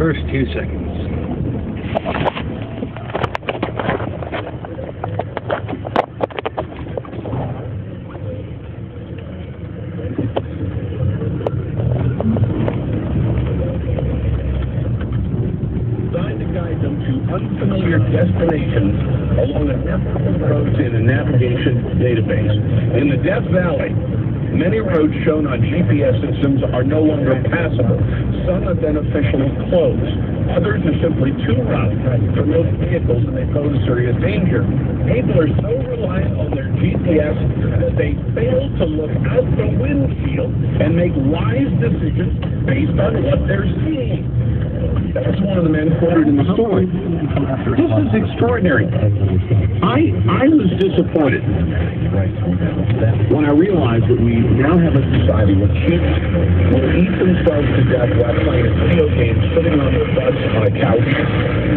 first 2 seconds. Unfamiliar destinations along a network of roads in a navigation database. In the Death Valley, many roads shown on GPS systems are no longer passable. Some have been officially closed. Others are simply too rough for most vehicles and they pose serious danger. People are so reliant on their GPS that they fail to look out the windshield and make wise decisions based on what they're seeing. That's one of the men quoted in the story. This is extraordinary. I was disappointed when I realized that we now have a society where kids will eat themselves to death while playing video games, sitting on their butts on a couch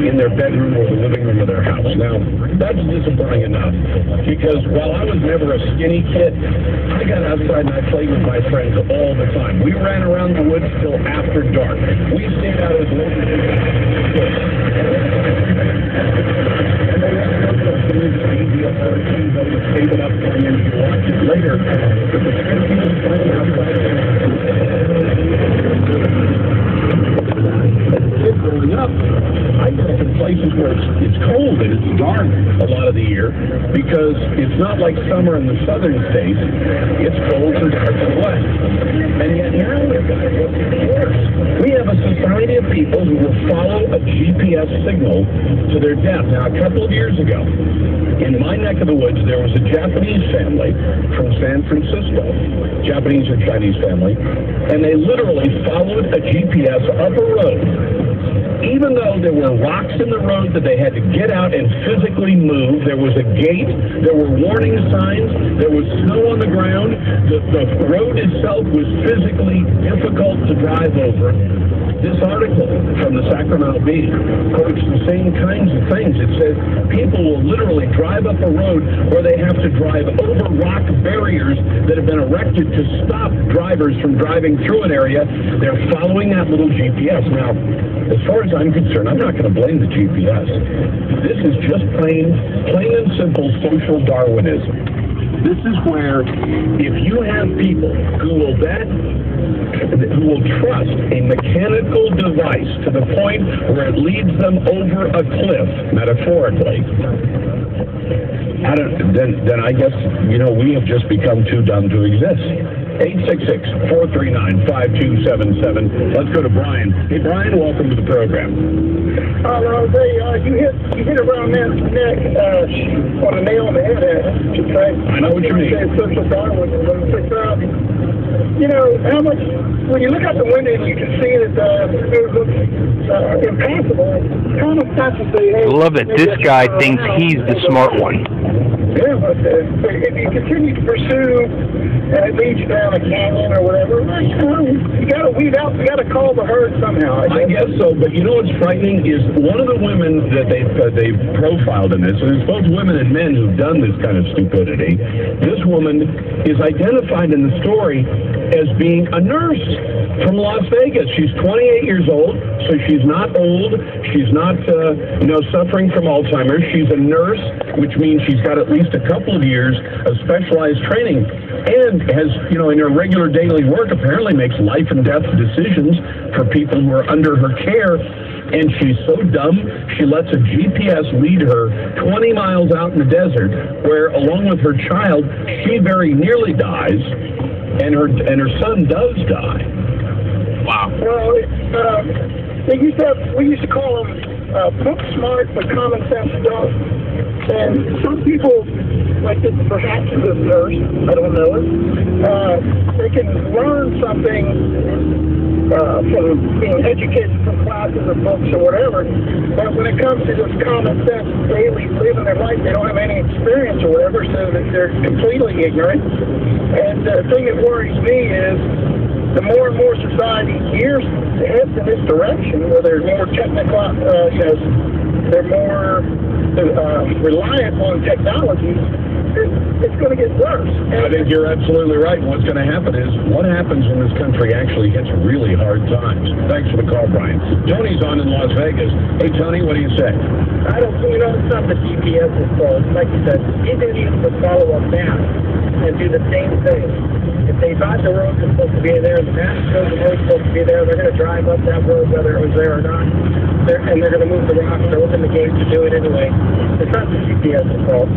in their bedroom or the living room of their house. Now, that's disappointing enough because while I was never a skinny kid, I got outside and I played with my friends all the time. We ran around the woods till after dark. We stayed out as long as later, growing up, I grew up in places where it's cold and it's dark a lot of the year because it's not like summer in the southern states. It's cold and dark in the west. And yet now we've got what's worse. We have a society of people who will follow a GPS signal to their death. Now, a couple of years ago, in my neck of the woods, there was a Japanese family from San Francisco, Japanese or Chinese family, and they literally followed a GPS up a road. Even though there were rocks in the road that they had to get out and physically move, there was a gate, there were warning signs, there was snow on the ground, the road itself was physically difficult to drive over. This article from the Sacramento Bee quotes the same kinds of things. It says people will literally drive up a road where they have to drive over rock barriers that have been erected to stop drivers from driving through an area. They're following that little GPS. Now, as far as I'm concerned, I'm not going to blame the GPS. This is just plain and simple social Darwinism. This is where if you have people who will trust a mechanical device to the point where it leads them over a cliff, metaphorically, then I guess, we have just become too dumb to exist. 866-439-5277. Let's go to Brian. Hey, Brian, welcome to the program. You hit around that neck on the nail on the head. I know what you mean. Social Darwinism. How much, when you look out the window and you can see that it looks impassable, common sense would say, hey... I love that this guy thinks he's the smart one. Yeah, but if you continue to pursue and it leads you down a canyon or whatever, you got to weed out, you got to call the herd somehow. I guess so, but what's frightening is one of the women that they've profiled in this, and it's both women and men who've done this kind of stupidity. This woman is identified in the story as being a nurse from Las Vegas. She's 28 years old, so she's not old. She's not, suffering from Alzheimer's. She's a nurse, which means she's got at least a couple of years of specialized training and has, in her regular daily work, apparently makes life and death decisions for people who are under her care. And she's so dumb, she lets a GPS lead her 20 miles out in the desert where, along with her child, she very nearly dies, and her son does die. Wow. Well, we used to call them book smart but common sense stuff. And some people, like this, perhaps is a nurse, I don't know it, they can learn something from being educated from classes or books or whatever, but when it comes to just common sense, daily living their life, they don't have any experience or whatever, so that they're completely ignorant. And the thing that worries me is the more and more society gears heads in this direction, where they're more technical, they're more reliant on technology, it's going to get worse. I think you're absolutely right. And what's going to happen is, what happens when this country actually hits really hard times? Thanks for the call, Brian. Tony's on in Las Vegas. Hey, Tony, what do you say? I don't, it's not the GPS's fault. Like you said, Indians would follow a map and do the same thing. If they thought the road was supposed to be there, the map shows the road supposed to be there, they're going to drive up that road whether it was there or not. And they're going to move the rocks. They're open the gates to do it anyway. It's not the GPS's fault.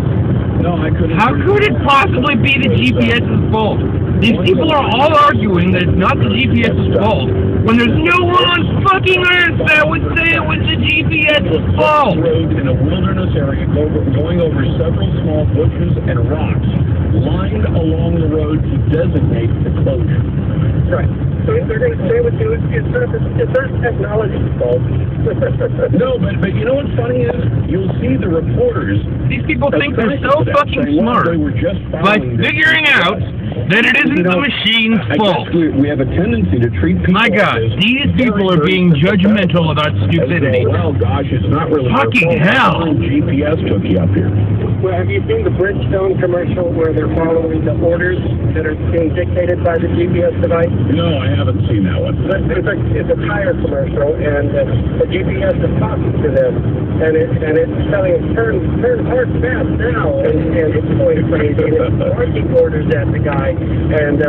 No, I couldn't. How could it possibly be the GPS's fault? These people are all arguing that it's not the GPS's fault, when there's no one on fucking Earth that would say it was the GPS's fault. Road in a wilderness area going over several small bushes and rocks lined along the road to designate the closure. Right. So if they're going to say what do it, it's not technology's fault. No, but you know what's funny is, you'll see the reporters. These people think they're so fucking smart by figuring out that it isn't the machine's fault. We have a tendency to treat people. My God, these people are being judgmental about stupidity. Well, gosh, it's not really fucking hell. GPS took you up here. Well, have you seen the Bridgestone commercial where they're following the orders that are being dictated by the GPS device? No, I haven't seen that one. It's a tire commercial, and the GPS is talking to them, and it's telling them turn hard fast now, and it's going crazy, and it's barking orders at the guy, and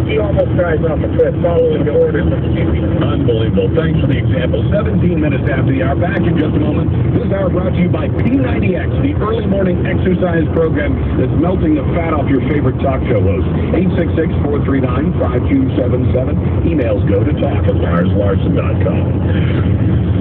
he almost drives off a cliff following the orders of the GPS. Unbelievable. Thanks for the example. 17 minutes after the hour. Back in just a moment. This hour brought to you by P90X, the early morning exercise program that's melting the fat off your favorite talk show hosts. 866-439-5277. Emails go to talk@LarsLarson.com.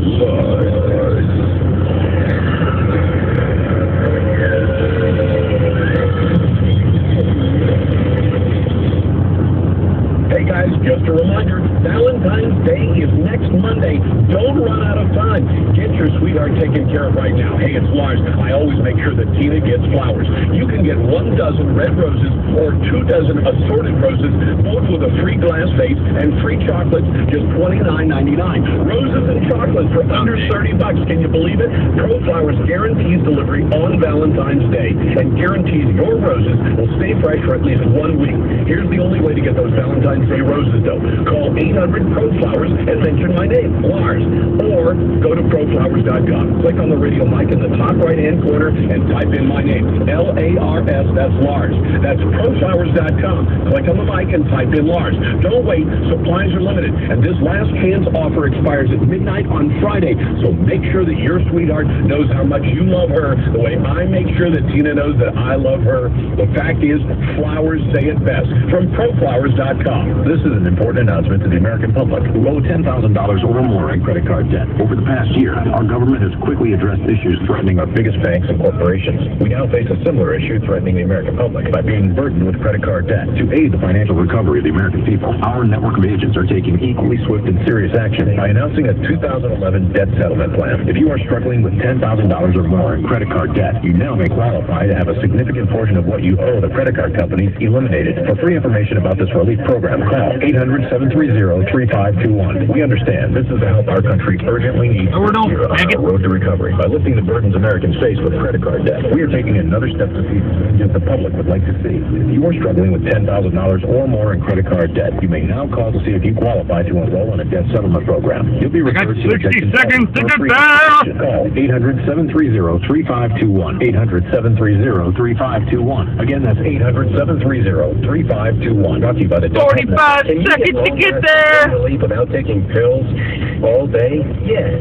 Hey guys, just a reminder, Valentine's Day is next Monday. Don't run out of time. Get your sweetheart taken care of right now. Hey, it's Lars. I always make sure that Tina gets flowers. You can get 1 dozen red roses or 2 dozen assorted roses, both with a free glass vase and free chocolates, just $29.99. Roses and chocolates for under $30. Can you believe it? Pro Flowers guarantees delivery on Valentine's Day and guarantees your roses will stay fresh for at least 1 week. Here's the only way to get those Valentine's Day roses, though. Call 800-PRO-FLOWERS and mention my name, Lars, or go to ProFlowers.com. Click on the radio mic in the top right-hand corner and type in my name, L-A-R-S, that's Lars. That's ProFlowers.com. Click on the mic and type in Lars. Don't wait, supplies are limited, and this last chance offer expires at midnight on Friday, so make sure that your sweetheart knows how much you love her the way I make sure that Tina knows that I love her. The fact is, flowers say it best. From ProFlowers.com. This is an important announcement to the American public who owe $10,000 or more in credit card debt. Over the past year, our government has quickly addressed issues threatening our biggest banks and corporations. We now face a similar issue threatening the American public by being burdened with credit card debt. To aid the financial recovery of the American people, our network of agents are taking equally swift and serious action by announcing a 2011 debt settlement plan. If you are struggling with $10,000 or more in credit card debt, you now may qualify to have a significant portion of what you owe the credit card companies eliminated. For free information about this relief program, call 800-730-3521. We understand this is the help our country urgently needs on our road to recovery. By lifting the burdens Americans face with credit card debt, we are taking another step to see that the public would like to see. If you are struggling with $10,000 or more in credit card debt, you may now call to see if you qualify to enroll in a debt settlement program. You'll be referred to 60 seconds to get there! Call 800-730-3521. 800-730-3521. Again, that's 800-730-3521. Brought to you by the 45 seconds to get there! Relief without taking pills all day? Yes,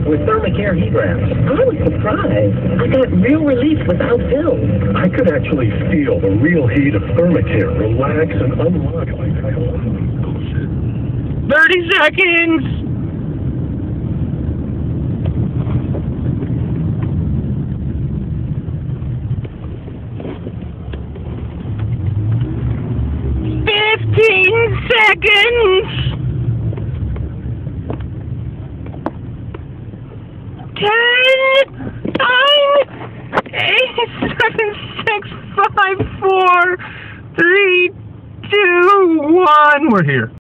with Thermacare heat lamps. I was surprised. I got real relief without pills. I could actually feel the real heat of Thermacare. Relax and unlock like 30 seconds! Seconds! 10, 9, 8, 7, 6, 5, 4, 3, 2, 1. We're here.